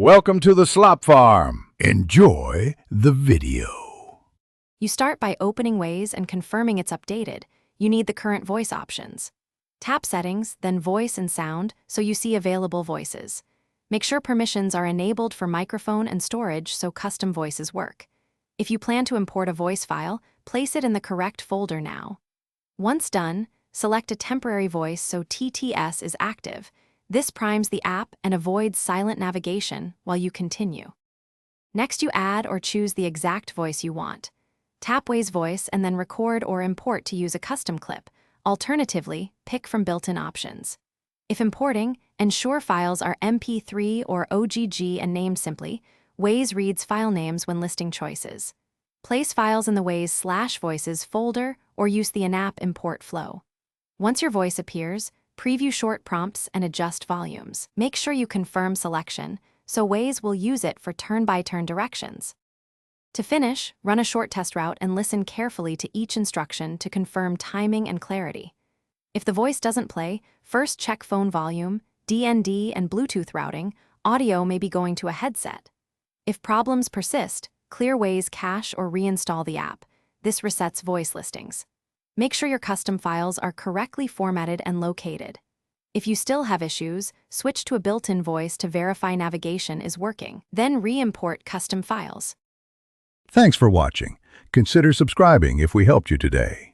Welcome to the Slop Farm. Enjoy the video. You start by opening Waze and confirming it's updated. You need the current voice options. Tap Settings, then Voice and Sound so you see available voices. Make sure permissions are enabled for microphone and storage so custom voices work. If you plan to import a voice file, place it in the correct folder now. Once done, select a temporary voice so TTS is active. This primes the app and avoids silent navigation while you continue. Next, you add or choose the exact voice you want. Tap Waze Voice and then record or import to use a custom clip. Alternatively, pick from built-in options. If importing, ensure files are MP3 or OGG and named simply. Waze reads file names when listing choices. Place files in the Waze/voices folder or use the in-app import flow. Once your voice appears, preview short prompts and adjust volumes. Make sure you confirm selection, so Waze will use it for turn-by-turn directions. To finish, run a short test route and listen carefully to each instruction to confirm timing and clarity. If the voice doesn't play, first check phone volume, DND and Bluetooth routing. Audio may be going to a headset. If problems persist, clear Waze cache or reinstall the app. This resets voice listings. Make sure your custom files are correctly formatted and located. If you still have issues, switch to a built-in voice to verify navigation is working. Then re-import custom files. Thanks for watching. Consider subscribing if we helped you today.